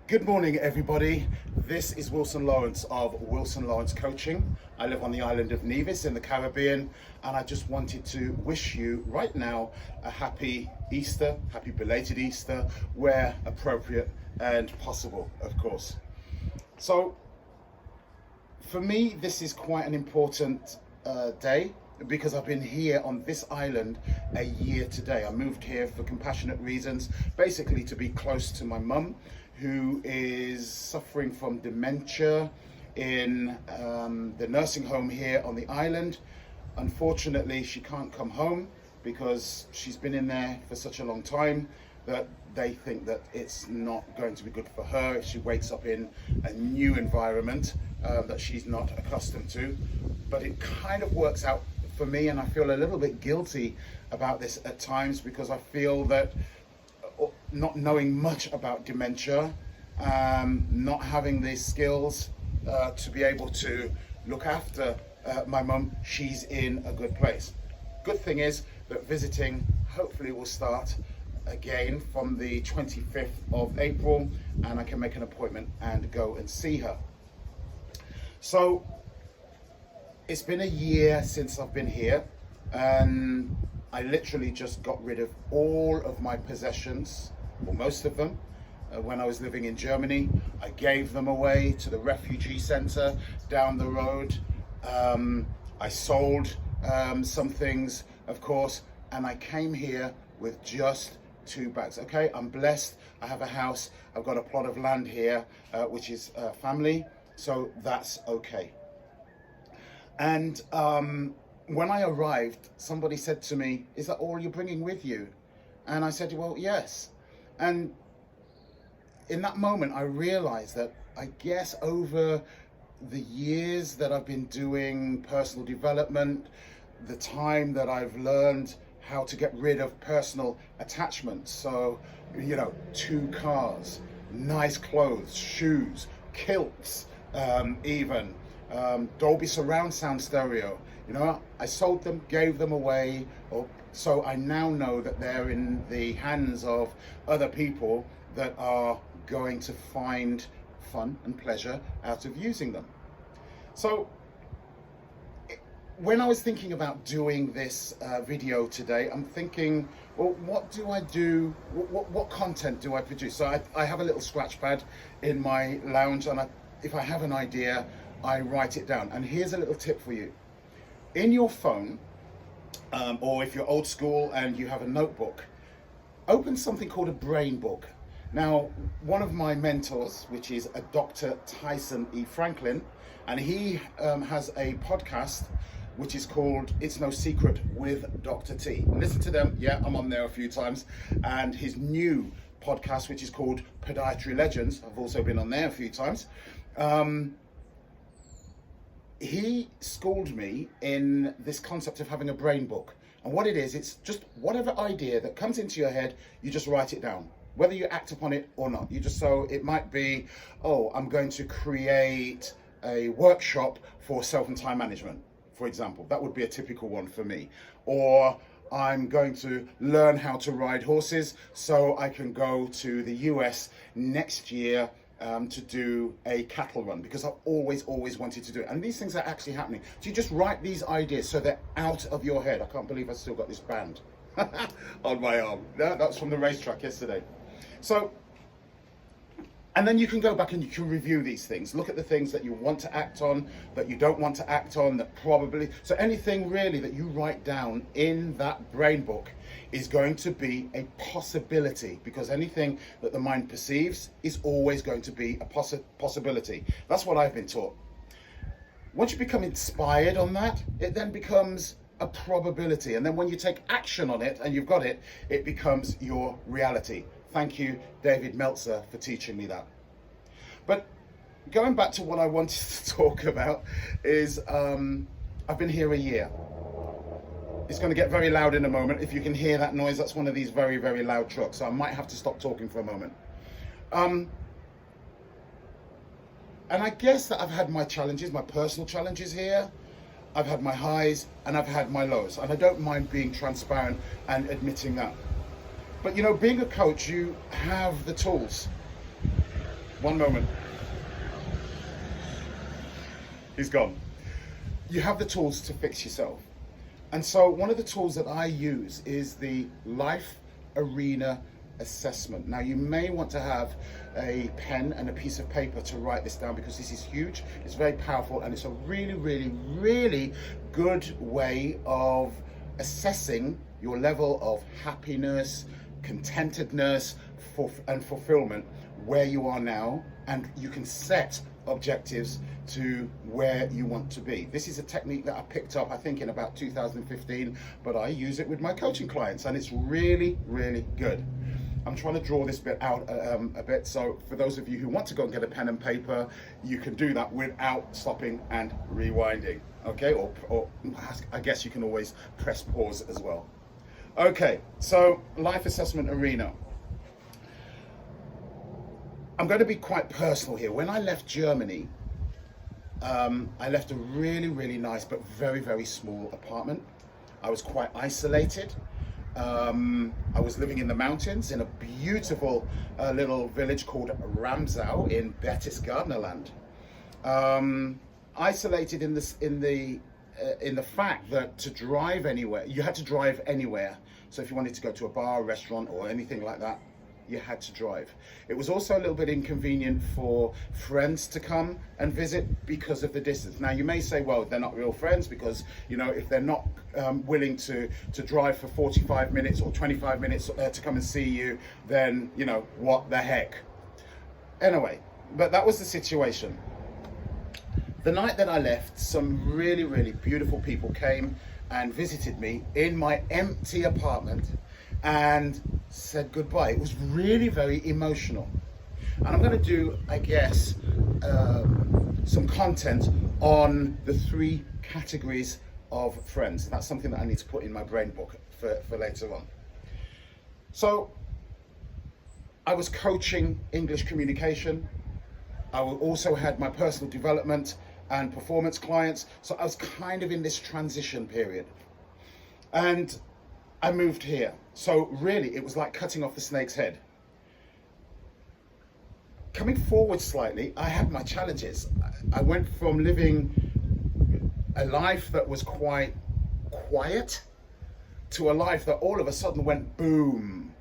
Good morning, everybody. This is Wilson Lawrence of Wilson Lawrence Coaching. I live on the island of Nevis in the Caribbean, and I just wanted to wish you right now a happy Easter, happy belated Easter, where appropriate and possible, of course. So, for me, this is quite an important day because I've been here on this island a year today. I moved here for compassionate reasons, basically to be close to my mum, who is suffering from dementia in the nursing home here on the island. Unfortunately, she can't come home because she's been in there for such a long time that they think that it's not going to be good for her if she wakes up in a new environment that she's not accustomed to. But it kind of works out for me, and I feel a little bit guilty about this at times because I feel that not knowing much about dementia, not having the skills to be able to look after my mum, she's in a good place. Good thing is that visiting hopefully will start again from the 25th of April, and I can make an appointment and go and see her. So it's been a year since I've been here, and I literally just got rid of all of my possessions, or most of them, when I was living in Germany. I gave them away to the refugee center down the road. I sold some things, of course, and I came here with just 2 bags. Okay, I'm blessed. I have a house. I've got a plot of land here, which is family, so that's okay. And when I arrived, somebody said to me, "Is that all you're bringing with you?" And I said, "Well, yes." And in that moment, I realized that I guess over the years that I've been doing personal development, the time that I've learned how to get rid of personal attachments. So, 2 cars, nice clothes, shoes, kilts, even. Dolby surround sound stereo. I sold them, gave them away, so I now know that they're in the hands of other people that are going to find fun and pleasure out of using them. So when I was thinking about doing this video today, I'm thinking, well, what do I do? What content do I produce? So I have a little scratch pad in my lounge, and if I have an idea, I write it down. And here's a little tip for you. In your phone, or if you're old school and you have a notebook, open something called a brain book. Now, one of my mentors, which is a Dr. Tyson E. Franklin, and he has a podcast which is called It's No Secret with Dr. T. Listen to them. Yeah, I'm on there a few times. And his new podcast, which is called Podiatry Legends, I've also been on there a few times. He schooled me in this concept of having a brain book. And what it is, it's just whatever idea that comes into your head, you just write it down, whether you act upon it or not. So it might be, I'm going to create a workshop for self and time management, for example. That would be a typical one for me. Or I'm going to learn how to ride horses so I can go to the US next year to do a cattle run, because I've always wanted to do it. And these things are actually happening. So you just write these ideas so they're out of your head. I can't believe I've still got this band on my arm. That's from the racetrack yesterday. So, and then you can go back and you can review these things. Look at the things that you want to act on, that you don't want to act on, that probably... So anything really that you write down in that brain book is going to be a possibility, because anything that the mind perceives is always going to be a possibility. That's what I've been taught. Once you become inspired on that, it then becomes a probability. And then when you take action on it and you've got it, it becomes your reality. Thank you, David Meltzer, for teaching me that. But going back to what I wanted to talk about is I've been here a year. It's going to get very loud in a moment. If you can hear that noise, that's one of these very, very loud trucks. So I might have to stop talking for a moment. And I guess that I've had my challenges, my personal challenges here. I've had my highs and I've had my lows. And I don't mind being transparent and admitting that. But being a coach, you have the tools. One moment. He's gone. You have the tools to fix yourself. And so one of the tools that I use is the Life Arena Assessment. Now you may want to have a pen and a piece of paper to write this down, because this is huge, it's very powerful, and it's a really, really, really good way of assessing your level of happiness, contentedness, and fulfillment where you are now, and you can set objectives to where you want to be. This is a technique that I picked up, I think, in about 2015, but I use it with my coaching clients, and it's really, really good. I'm trying to draw this bit out a bit, so for those of you who want to go and get a pen and paper, you can do that without stopping and rewinding, okay? Or I guess you can always press pause as well. Okay, so Life Assessment Arena. I'm going to be quite personal here. When I left Germany, I left a really, really nice but very, very small apartment. I was quite isolated. I was living in the mountains in a beautiful little village called Ramsau in Berchtesgadenerland. Isolated in the fact that to drive anywhere, you had to drive anywhere. So if you wanted to go to a bar, restaurant, or anything like that, you had to drive. It was also a little bit inconvenient for friends to come and visit because of the distance. Now you may say, well, they're not real friends, because, you know, if they're not willing to drive for 45 minutes or 25 minutes to come and see you, then, you know, what the heck. Anyway, but that was the situation. The night that I left, some really, really beautiful people came and visited me in my empty apartment and said goodbye. It was really very emotional. And I'm going to do, I guess, some content on the 3 categories of friends. That's something that I need to put in my brain book for later on. So I was coaching English communication. I also had my personal development and performance clients. So I was kind of in this transition period. And I moved here. So really, it was like cutting off the snake's head. Coming forward slightly, I had my challenges. I went from living a life that was quite quiet to a life that all of a sudden went boom.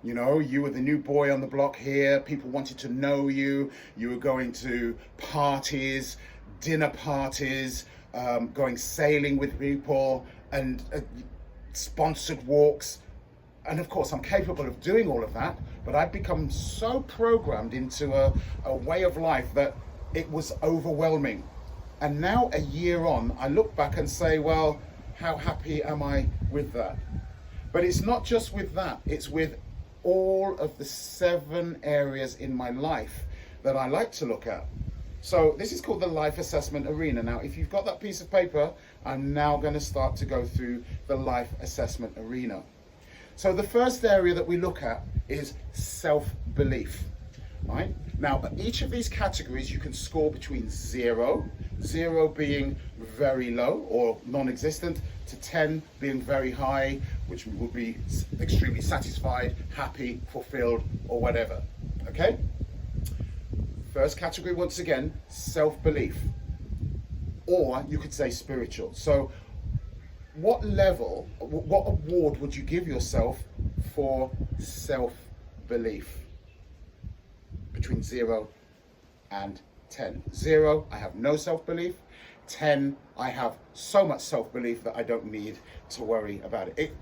You know, you were the new boy on the block here. People wanted to know you. You were going to parties, dinner parties, going sailing with people, and sponsored walks. And of course, I'm capable of doing all of that, but I'd become so programmed into a way of life that it was overwhelming. And now, a year on, I look back and say, well, how happy am I with that? But it's not just with that, it's with all of the 7 areas in my life that I like to look at. So this is called the Life Assessment Arena. Now, if you've got that piece of paper, I'm now going to start to go through the Life Assessment Arena. So the first area that we look at is self-belief, right? Now, each of these categories you can score between 0 being very low or non-existent, to 10 being very high, which would be extremely satisfied, happy, fulfilled, or whatever, okay? First category, once again, self-belief, or you could say spiritual. So what level, what award would you give yourself for self-belief? Between 0 and 10. 0, I have no self-belief. 10, I have so much self-belief that I don't need to worry about it.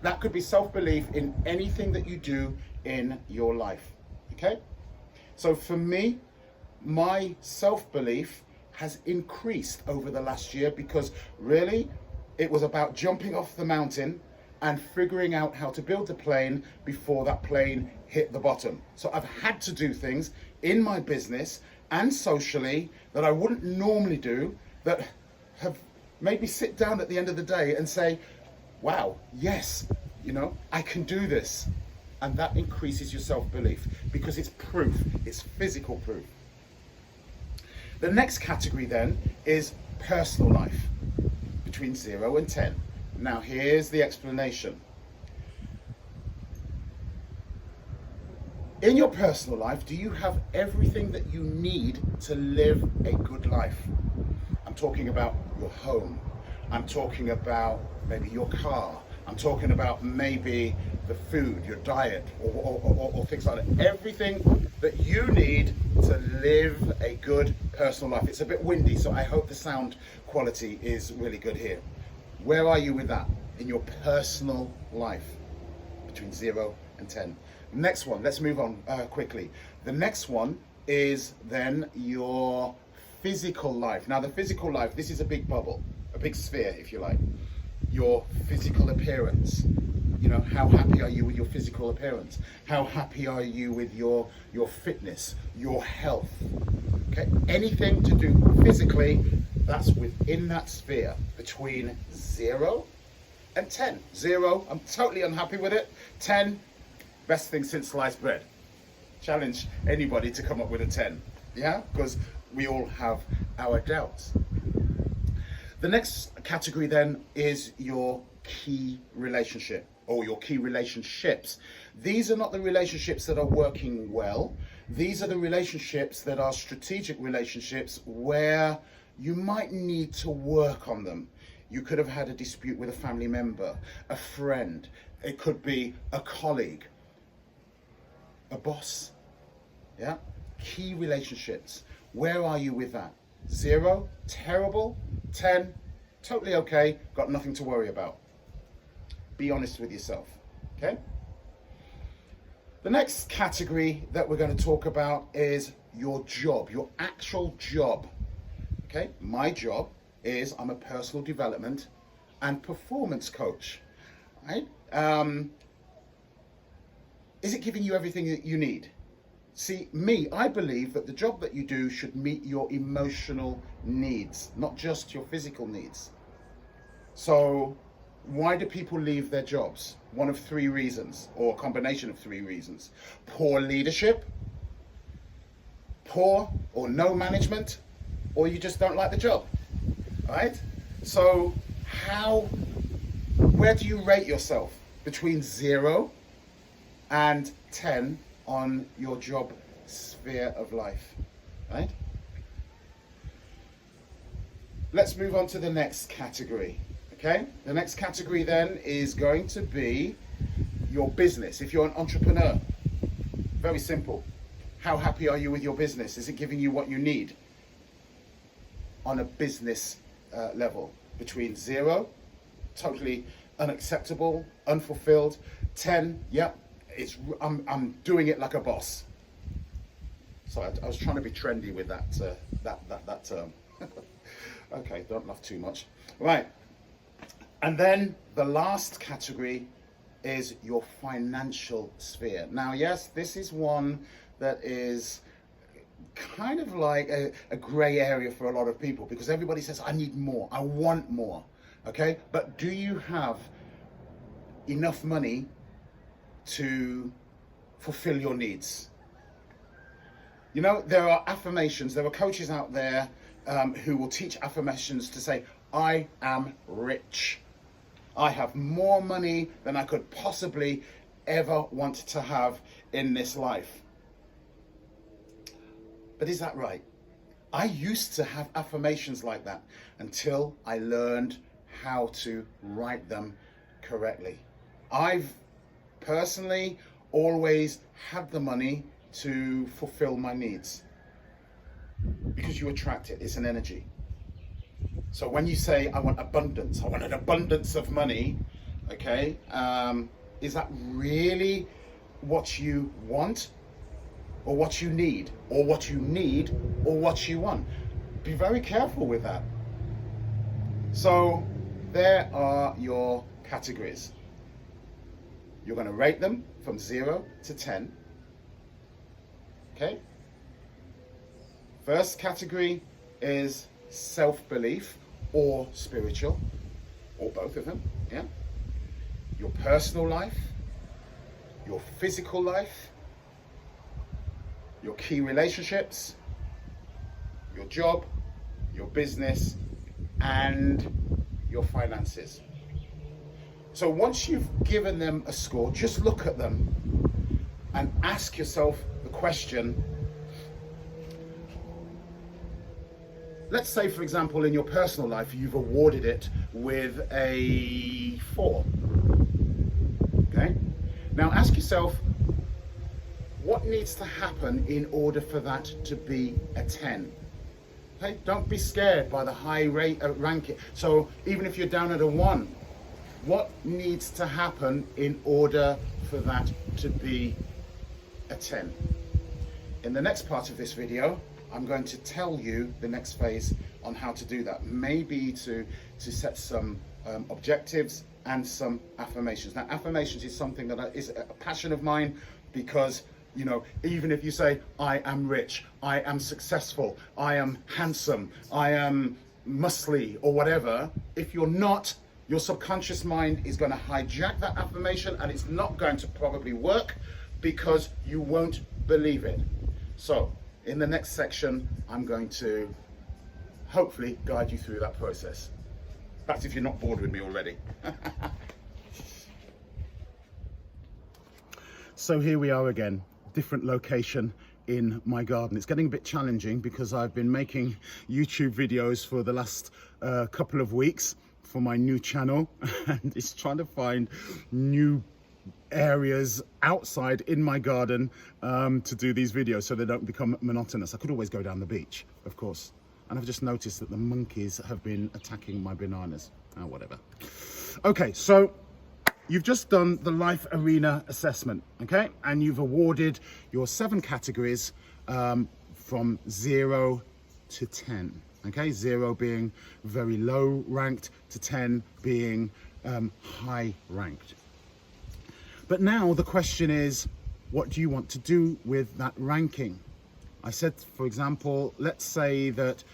That could be self-belief in anything that you do in your life, okay? So for me, my self-belief has increased over the last year, because really, it was about jumping off the mountain and figuring out how to build a plane before that plane hit the bottom. So I've had to do things in my business and socially that I wouldn't normally do, that have made me sit down at the end of the day and say, wow, yes, you know, I can do this. And that increases your self-belief, because it's proof, it's physical proof. The next category then is personal life, between 0 and 10. Now here's the explanation. In your personal life, do you have everything that you need to live a good life? I'm talking about your home. I'm talking about maybe your car. I'm talking about maybe the food, your diet, or things like that. Everything that you need to live a good personal life. It's a bit windy, so I hope the sound quality is really good here. Where are you with that in your personal life? Between 0 and 10. Next one, let's move on quickly. The next one is then your physical life. Now the physical life, this is a big bubble, a big sphere if you like. Your physical appearance. You know, how happy are you with your physical appearance? How happy are you with your fitness, your health? Okay, anything to do physically, that's within that sphere between 0 and 10. 0, I'm totally unhappy with it. 10, best thing since sliced bread. Challenge anybody to come up with a 10, yeah? Because we all have our doubts. The next category then is your key relationship or your key relationships. These are not the relationships that are working well. These are the relationships that are strategic relationships where you might need to work on them. You could have had a dispute with a family member, a friend. It could be a colleague, a boss. Yeah? Key relationships. Where are you with that? 0, terrible. 10, totally okay, got nothing to worry about. Be honest with yourself, okay? The next category that we're going to talk about is your job, your actual job, okay? My job is I'm a personal development and performance coach, right? Is it giving you everything that you need? See, I believe that the job that you do should meet your emotional needs, not just your physical needs. So why do people leave their jobs? One of 3 reasons, or a combination of 3 reasons. Poor leadership, poor or no management, or you just don't like the job, right? So where do you rate yourself between 0 and 10 on your job sphere of life, right? Let's move on to the next category, okay? The next category then is going to be your business. If you're an entrepreneur, very simple. How happy are you with your business? Is it giving you what you need on a business level? Between 0, totally unacceptable, unfulfilled. 10, yep. I'm doing it like a boss. So I was trying to be trendy with that term. Okay, don't laugh too much. Right, and then the last category is your financial sphere. Now, yes, this is one that is kind of like a gray area for a lot of people because everybody says, I need more, I want more. Okay, but do you have enough money to fulfill your needs? You know, there are affirmations, there are coaches out there who will teach affirmations to say, I am rich. I have more money than I could possibly ever want to have in this life. But is that right? I used to have affirmations like that until I learned how to write them correctly. I've personally always had the money to fulfill my needs because you attract it. It's an energy. So when you say I want abundance, I want an abundance of money, okay, is that really what you want or what you need or what you need or what you want? Be very careful with that. So there are your categories. You're going to rate them from 0 to 10. Okay? First category is self-belief or spiritual, or both of them, yeah? Your personal life, your physical life, your key relationships, your job, your business, and your finances. So once you've given them a score, just look at them and ask yourself the question. Let's say, for example, in your personal life, you've awarded it with a 4. Okay? Now ask yourself, what needs to happen in order for that to be a 10? Okay? Don't be scared by the high rate ranking. So even if you're down at a 1, what needs to happen in order for that to be a 10? In the next part of this video, I'm going to tell you the next phase on how to do that. Maybe to set some objectives and some affirmations. Now, affirmations is something that is a passion of mine, because, you know, even if you say, I am rich, I am successful, I am handsome, I am muscly, or whatever, if you're not, your subconscious mind is going to hijack that affirmation, and it's not going to probably work because you won't believe it. So, in the next section, I'm going to hopefully guide you through that process. That's if you're not bored with me already. So here we are again, different location in my garden. It's getting a bit challenging because I've been making YouTube videos for the last couple of weeks for my new channel, and it's trying to find new areas outside in my garden to do these videos so they don't become monotonous. I could always go down the beach, of course, and I've just noticed that the monkeys have been attacking my bananas. Oh, whatever. Okay, so you've just done the Life Arena assessment, okay, and you've awarded your 7 categories from 0 to 10. Okay, 0 being very low ranked to 10 being high ranked. But now the question is, what do you want to do with that ranking? I said, for example, let's say that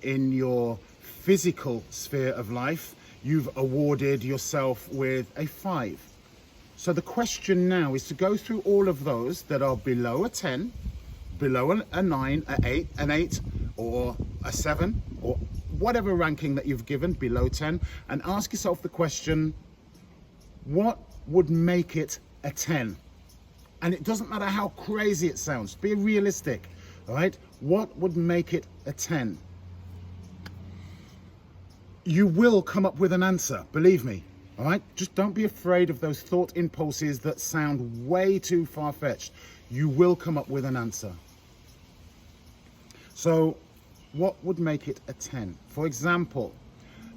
in your physical sphere of life, you've awarded yourself with a 5. So the question now is to go through all of those that are below a 10, below a 9, an 8, or a 7, or whatever ranking that you've given below 10, and ask yourself the question, what would make it a 10? And it doesn't matter how crazy it sounds, be realistic, all right? What would make it a 10? You will come up with an answer, believe me, all right? Just don't be afraid of those thought impulses that sound way too far-fetched. You will come up with an answer. So what would make it a 10? For example,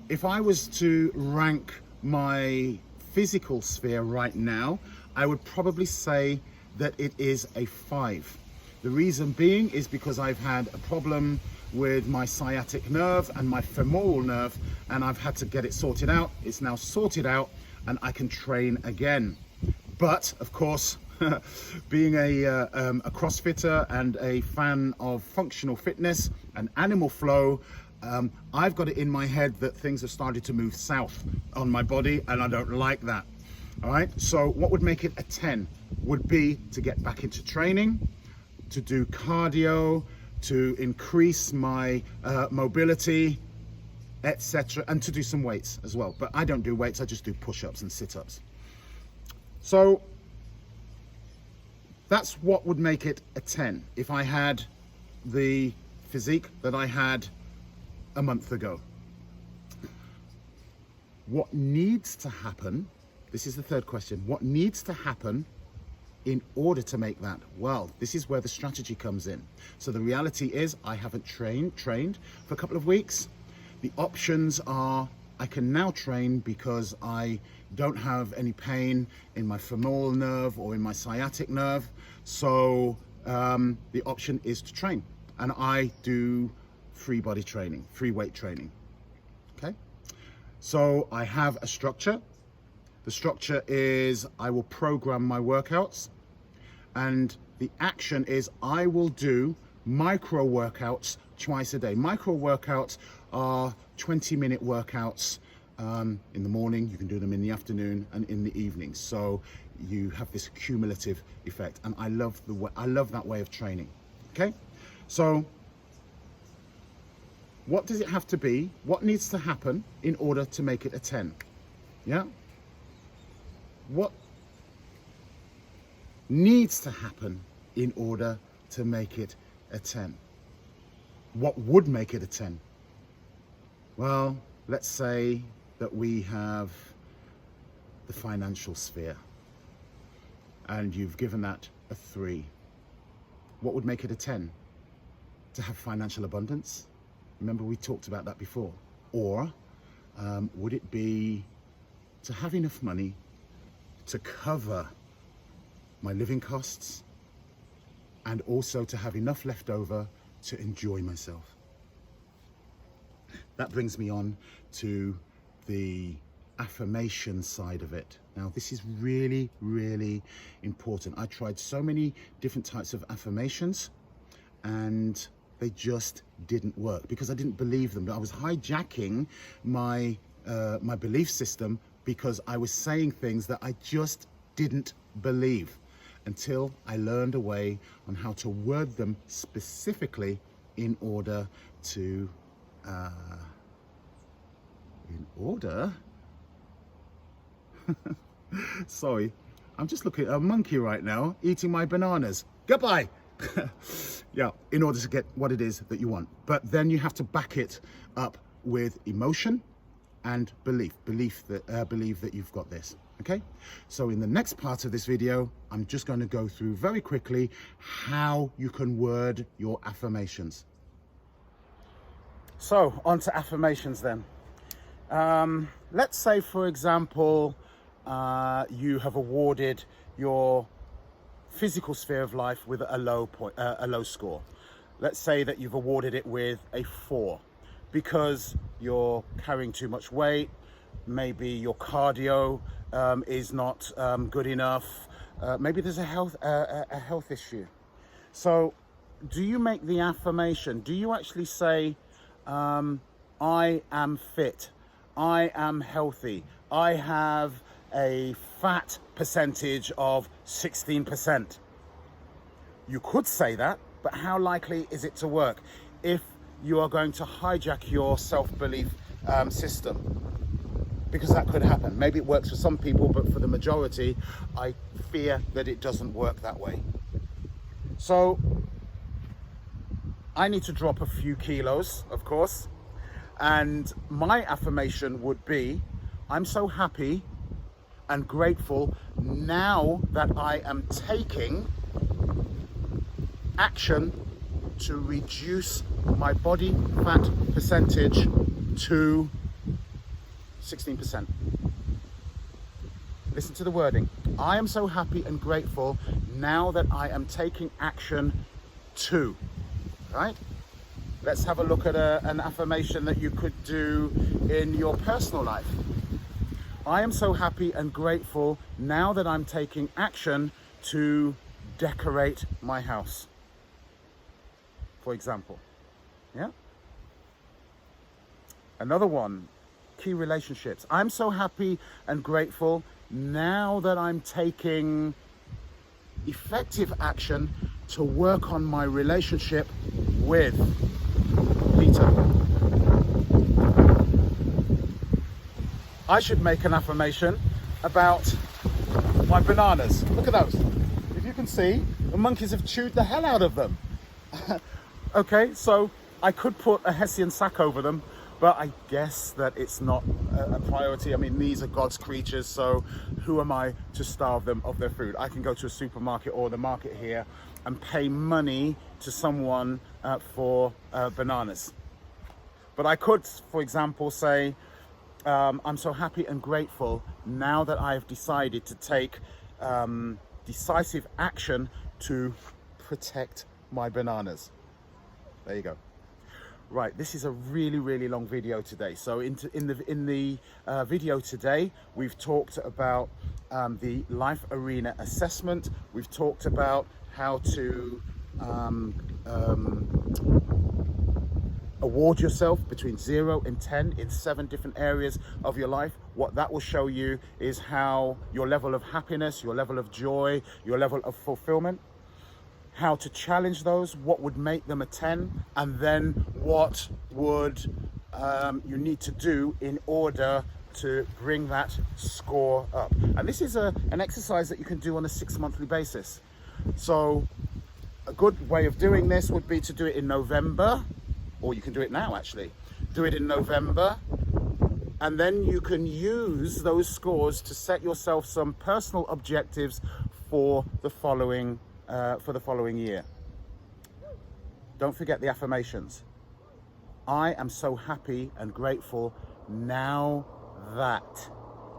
if I was to rank my physical sphere right now, I would probably say that it is a 5. The reason being is because I've had a problem with my sciatic nerve and my femoral nerve, and I've had to get it sorted out. It's now sorted out and I can train again. But of course, being a CrossFitter and a fan of functional fitness and animal flow, I've got it in my head that things have started to move south on my body, and I don't like that. All right, so what would make it a 10 would be to get back into training, to do cardio, to increase my mobility, etc., and to do some weights as well. But I don't do weights, I just do push-ups and sit-ups. So that's what would make it a 10 if I had the physique that I had a month ago. What needs to happen, this is the third question, what needs to happen in order to make that? Well, this is where the strategy comes in. So the reality is I haven't trained for a couple of weeks. The options are I can now train because I don't have any pain in my femoral nerve or in my sciatic nerve. So the option is to train, and I do free body training, free weight training. Okay, so I have a structure. The structure is I will program my workouts, and the action is I will do micro workouts twice a day. Micro workouts are 20-minute workouts in the morning. You can do them in the afternoon and in the evening. So you have this cumulative effect, and I love that way of training. Okay, so what does it have to be? What needs to happen in order to make it a 10? Yeah. What needs to happen in order to make it a 10? What would make it a 10? Well, let's say that we have the financial sphere and you've given that a 3. What would make it a 10? To have financial abundance? Remember, we talked about that before. Or would it be to have enough money to cover my living costs and also to have enough left over to enjoy myself? That brings me on to the affirmation side of it. Now, this is really, really important. I tried so many different types of affirmations and they just didn't work because I didn't believe them. I was hijacking my my belief system because I was saying things that I just didn't believe until I learned a way on how to word them specifically in order to sorry, I'm just looking at a monkey right now eating my bananas. Goodbye. Yeah, in order to get what it is that you want. But then you have to back it up with emotion and belief that you've got this. Okay, so in the next part of this video, I'm just going to go through very quickly how you can word your affirmations. So on to affirmations then. Let's say, for example, you have awarded your physical sphere of life with a low score. Let's say that you've awarded it with a 4 because you're carrying too much weight. Maybe your cardio is not good enough. Maybe there's a health issue. So do you make the affirmation? Do you actually say, I am fit, I am healthy, I have a fat percentage of 16%? You could say that, but how likely is it to work if you are going to hijack your self-belief system? Because that could happen. Maybe it works for some people, but for the majority, I fear that it doesn't work that way. So I need to drop a few kilos, of course, and my affirmation would be, I'm so happy and grateful now that I am taking action to reduce my body fat percentage to 16%. Listen to the wording. I am so happy and grateful now that I am taking action to, right? Let's have a look at an affirmation that you could do in your personal life. I am so happy and grateful now that I'm taking action to decorate my house, for example. Yeah. Another one, key relationships. I'm so happy and grateful now that I'm taking effective action to work on my relationship with Peter. I should make an affirmation about my bananas. Look at those. If you can see, the monkeys have chewed the hell out of them. Okay, so I could put a Hessian sack over them, but I guess that it's not a priority. I mean, these are God's creatures, so who am I to starve them of their food? I can go to a supermarket or the market here and pay money to someone for bananas. But I could, for example, say, I'm so happy and grateful now that I've decided to take decisive action to protect my bananas. There you go. Right, this is a really, really long video today. So in the video today, we've talked about the Life Arena assessment. We've talked about how to award yourself between 0 and 10 in 7 different areas of your life. What that will show you is how your level of happiness, your level of joy, your level of fulfillment, how to challenge those, what would make them a 10, and then what would you need to do in order to bring that score up. And this is an exercise that you can do on a 6-monthly basis. So a good way of doing this would be to do it in November, or you can do it now actually. Do it in November, and then you can use those scores to set yourself some personal objectives for the following year. Don't forget the affirmations. I am so happy and grateful now that.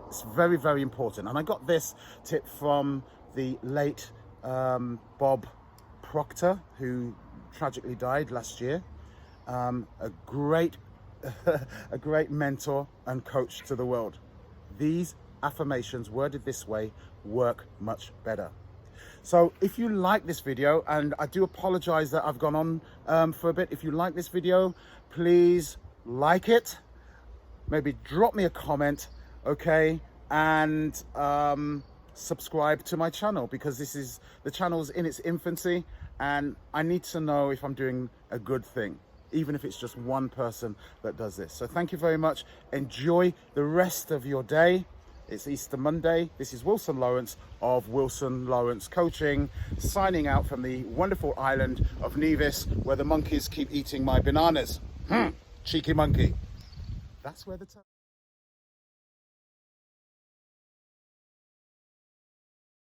It's very, very important. And I got this tip from the late Bob Proctor, who tragically died last year. A great mentor and coach to the world. These affirmations worded this way work much better. So if you like this video, and I do apologize that I've gone on for a bit. If you like this video, please like it, maybe drop me a comment, okay, and subscribe to my channel, because the channel's in its infancy and I need to know if I'm doing a good thing, even if it's just one person that does this. So thank you very much. Enjoy the rest of your day. It's Easter Monday. This is Wilson Lawrence of Wilson Lawrence Coaching, signing out from the wonderful island of Nevis, where the monkeys keep eating my bananas. Cheeky monkey. That's where the